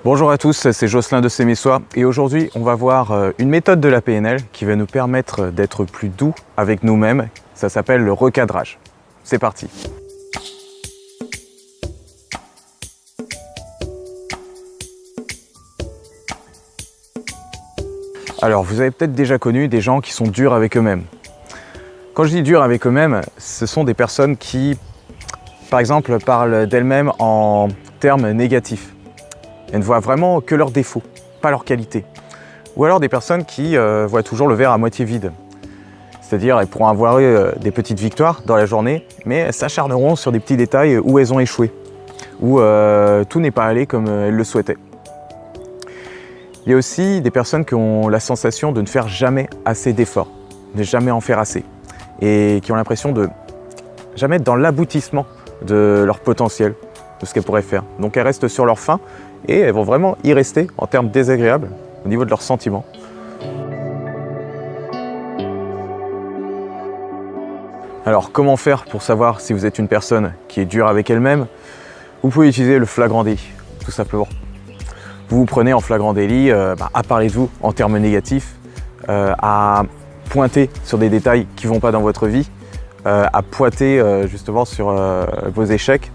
Bonjour à tous, c'est Jocelyn de Sémissois et aujourd'hui on va voir une méthode de la PNL qui va nous permettre d'être plus doux avec nous-mêmes. Ça s'appelle le recadrage. C'est parti. Alors vous avez peut-être déjà connu des gens qui sont durs avec eux-mêmes. Quand je dis durs avec eux-mêmes, ce sont des personnes qui, par exemple, parlent d'elles-mêmes en termes négatifs. Elles ne voient vraiment que leurs défauts, pas leurs qualités. Ou alors des personnes qui voient toujours le verre à moitié vide. C'est-à-dire elles pourront avoir eu des petites victoires dans la journée, mais elles s'acharneront sur des petits détails où elles ont échoué, où tout n'est pas allé comme elles le souhaitaient. Il y a aussi des personnes qui ont la sensation de ne faire jamais assez d'efforts, de jamais en faire assez, et qui ont l'impression de jamais être dans l'aboutissement de leur potentiel, de ce qu'elles pourraient faire. Donc elles restent sur leur faim et elles vont vraiment y rester en termes désagréables au niveau de leurs sentiments. Alors comment faire pour savoir si vous êtes une personne qui est dure avec elle-même? Vous pouvez utiliser le flagrant délit, tout simplement. Vous vous prenez en flagrant délit à parler de vous en termes négatifs, à pointer sur des détails qui ne vont pas dans votre vie, à pointer justement sur vos échecs.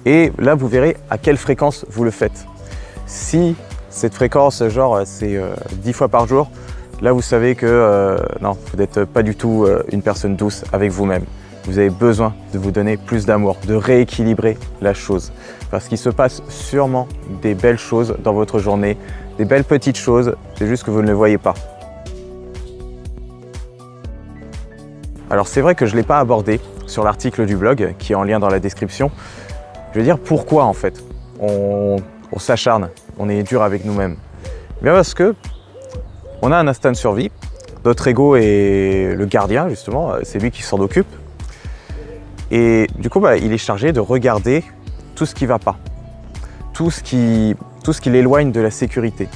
Et là, vous verrez à quelle fréquence vous le faites. Si cette fréquence, genre, c'est 10 fois par jour, là, vous savez que non, vous n'êtes pas du tout une personne douce avec vous-même. Vous avez besoin de vous donner plus d'amour, de rééquilibrer la chose. Parce qu'il se passe sûrement des belles choses dans votre journée, des belles petites choses, c'est juste que vous ne les voyez pas. Alors c'est vrai que je ne l'ai pas abordé sur l'article du blog qui est en lien dans la description. Je veux dire pourquoi en fait on s'acharne, on est dur avec nous-mêmes. Bien parce que on a un instinct de survie, notre ego est le gardien justement, c'est lui qui s'en occupe. Et du coup il est chargé de regarder tout ce qui ne va pas, tout ce qui l'éloigne de la sécurité.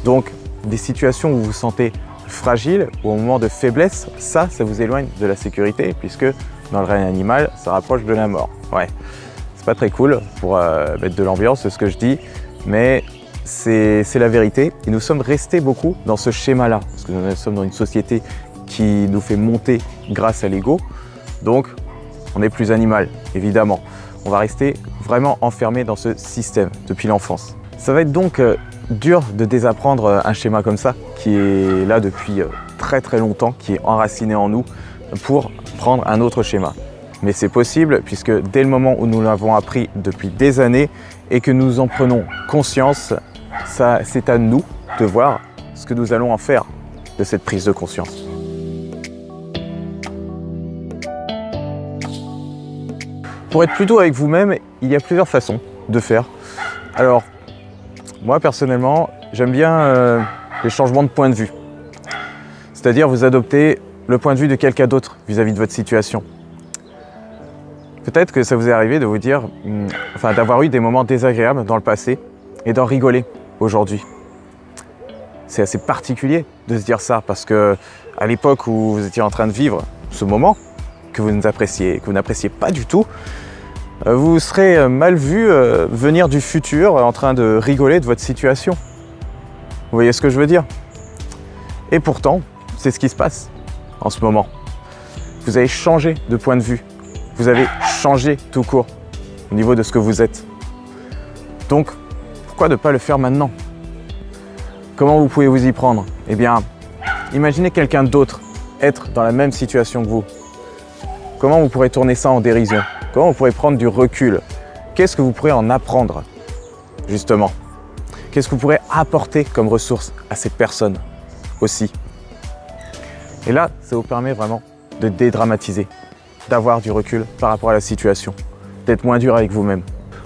Donc des situations où vous vous sentez fragile ou au moment de faiblesse, ça vous éloigne de la sécurité puisque dans le règne animal, ça rapproche de la mort. Ouais. C'est pas très cool pour mettre de l'ambiance, c'est ce que je dis, mais c'est la vérité. Et nous sommes restés beaucoup dans ce schéma-là, parce que nous sommes dans une société qui nous fait monter grâce à l'ego. Donc, on est plus animal, évidemment. On va rester vraiment enfermé dans ce système depuis l'enfance. Ça va être donc dur de désapprendre un schéma comme ça, qui est là depuis très très longtemps, qui est enraciné en nous, pour prendre un autre schéma. Mais c'est possible puisque dès le moment où nous l'avons appris depuis des années et que nous en prenons conscience, c'est à nous de voir ce que nous allons en faire de cette prise de conscience. Pour être plus doux avec vous-même, il y a plusieurs façons de faire. Alors, moi personnellement, j'aime bien les changements de point de vue. C'est-à-dire vous adoptez le point de vue de quelqu'un d'autre vis-à-vis de votre situation. Peut-être que ça vous est arrivé de vous dire, d'avoir eu des moments désagréables dans le passé et d'en rigoler aujourd'hui. C'est assez particulier de se dire ça parce que à l'époque où vous étiez en train de vivre ce moment que vous n'appréciez pas du tout, vous serez mal vu venir du futur en train de rigoler de votre situation. Vous voyez ce que je veux dire? Et pourtant, c'est ce qui se passe en ce moment. Vous avez changé de point de vue. Vous avez changé tout court au niveau de ce que vous êtes. Donc, pourquoi ne pas le faire maintenant? Comment vous pouvez vous y prendre? Eh bien, imaginez quelqu'un d'autre être dans la même situation que vous. Comment vous pourrez tourner ça en dérision? Comment vous pourrez prendre du recul? Qu'est-ce que vous pourrez en apprendre, justement? Qu'est-ce que vous pourrez apporter comme ressource à cette personne aussi? Et là, ça vous permet vraiment de dédramatiser, d'avoir du recul par rapport à la situation, d'être moins dur avec vous-même.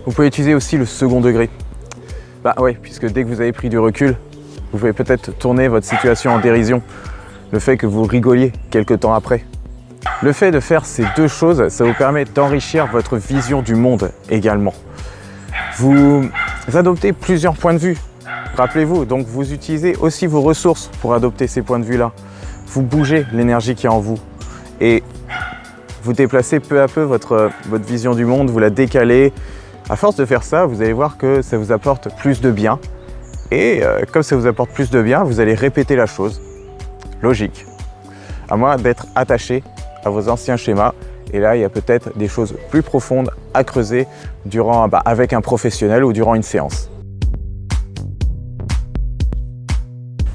Vous pouvez utiliser aussi le second degré. Oui, puisque dès que vous avez pris du recul, vous pouvez peut-être tourner votre situation en dérision. Le fait que vous rigoliez quelques temps après. Le fait de faire ces deux choses, ça vous permet d'enrichir votre vision du monde également. Vous adoptez plusieurs points de vue. Rappelez-vous, donc vous utilisez aussi vos ressources pour adopter ces points de vue-là. Vous bougez l'énergie qui est en vous. Et vous déplacez peu à peu votre vision du monde, vous la décalez, À force de faire ça, vous allez voir que ça vous apporte plus de bien. Et comme ça vous apporte plus de bien, vous allez répéter la chose. Logique. À moins d'être attaché à vos anciens schémas. Et là, il y a peut-être des choses plus profondes à creuser avec un professionnel ou durant une séance.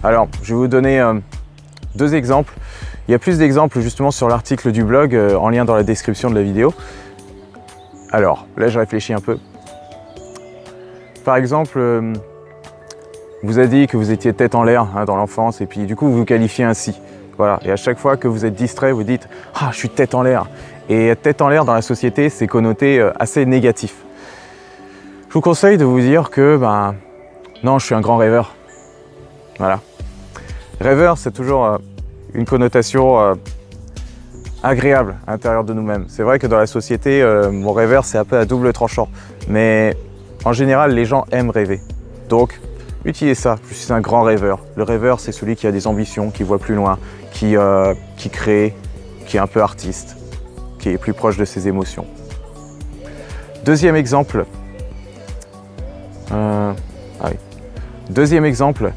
Alors, je vais vous donner 2 exemples. Il y a plus d'exemples justement sur l'article du blog en lien dans la description de la vidéo. Alors, là, je réfléchis un peu. Par exemple, vous avez dit que vous étiez tête en l'air dans l'enfance et puis du coup, vous vous qualifiez ainsi. Voilà. Et à chaque fois que vous êtes distrait, vous dites « Ah, je suis tête en l'air ». Et tête en l'air dans la société, c'est connoté assez négatif. Je vous conseille de vous dire que, non, je suis un grand rêveur. Voilà. Rêveur, c'est toujours une connotation agréable à l'intérieur de nous-mêmes. C'est vrai que dans la société, mon rêveur, c'est un peu à double tranchant. Mais en général, les gens aiment rêver. Donc, utilisez ça. Je suis un grand rêveur. Le rêveur, c'est celui qui a des ambitions, qui voit plus loin, qui crée, qui est un peu artiste, qui est plus proche de ses émotions. Deuxième exemple. Deuxième exemple.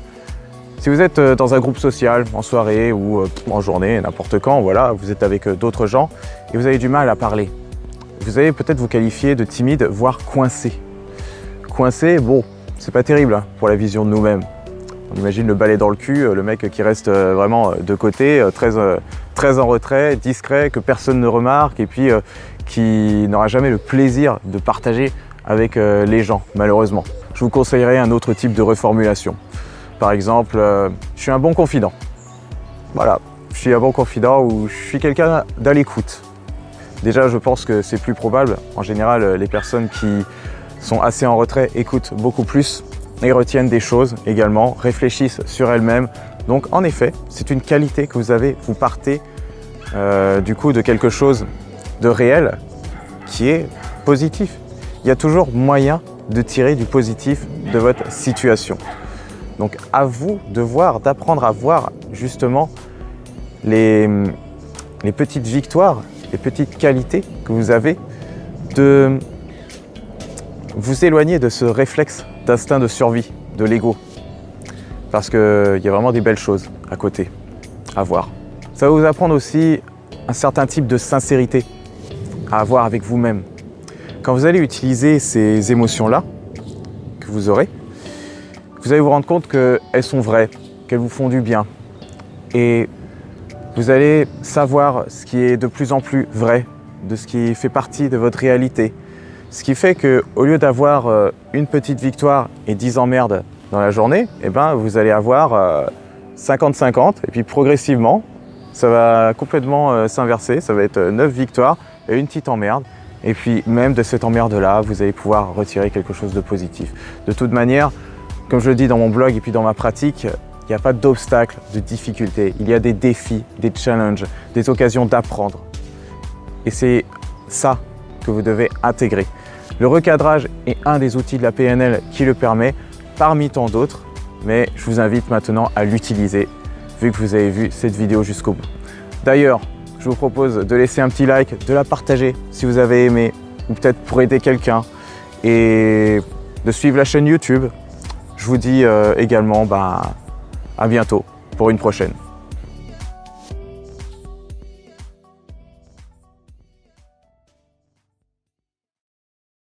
Si vous êtes dans un groupe social, en soirée ou en journée, n'importe quand, voilà, vous êtes avec d'autres gens et vous avez du mal à parler. Vous allez peut-être vous qualifier de timide, voire coincé. Coincé, bon, c'est pas terrible pour la vision de nous-mêmes. On imagine le balai dans le cul, le mec qui reste vraiment de côté, très en retrait, discret, que personne ne remarque et puis qui n'aura jamais le plaisir de partager avec les gens, malheureusement. Je vous conseillerais un autre type de reformulation. Par exemple, je suis un bon confident. Voilà, je suis un bon confident ou je suis quelqu'un d'à l'écoute. Déjà, je pense que c'est plus probable. En général, les personnes qui sont assez en retrait écoutent beaucoup plus et retiennent des choses également, réfléchissent sur elles-mêmes. Donc, en effet, c'est une qualité que vous avez. Vous partez du coup de quelque chose de réel qui est positif. Il y a toujours moyen de tirer du positif de votre situation. Donc à vous de voir, d'apprendre à voir justement les petites victoires, les petites qualités que vous avez, de vous éloigner de ce réflexe d'instinct de survie, de l'ego. Parce qu'il y a vraiment des belles choses à côté, à voir. Ça va vous apprendre aussi un certain type de sincérité à avoir avec vous-même. Quand vous allez utiliser ces émotions-là que vous aurez, vous allez vous rendre compte qu'elles sont vraies, qu'elles vous font du bien. Et vous allez savoir ce qui est de plus en plus vrai, de ce qui fait partie de votre réalité. Ce qui fait qu'au lieu d'avoir une petite victoire et 10 emmerdes dans la journée, vous allez avoir 50-50 et puis progressivement, ça va complètement s'inverser. Ça va être 9 victoires et une petite emmerde. Et puis même de cette emmerde-là, vous allez pouvoir retirer quelque chose de positif. De toute manière, comme je le dis dans mon blog et puis dans ma pratique, il n'y a pas d'obstacles, de difficultés. Il y a des défis, des challenges, des occasions d'apprendre. Et c'est ça que vous devez intégrer. Le recadrage est un des outils de la PNL qui le permet, parmi tant d'autres. Mais je vous invite maintenant à l'utiliser, vu que vous avez vu cette vidéo jusqu'au bout. D'ailleurs, je vous propose de laisser un petit like, de la partager si vous avez aimé, ou peut-être pour aider quelqu'un, et de suivre la chaîne YouTube. Je vous dis également à bientôt pour une prochaine.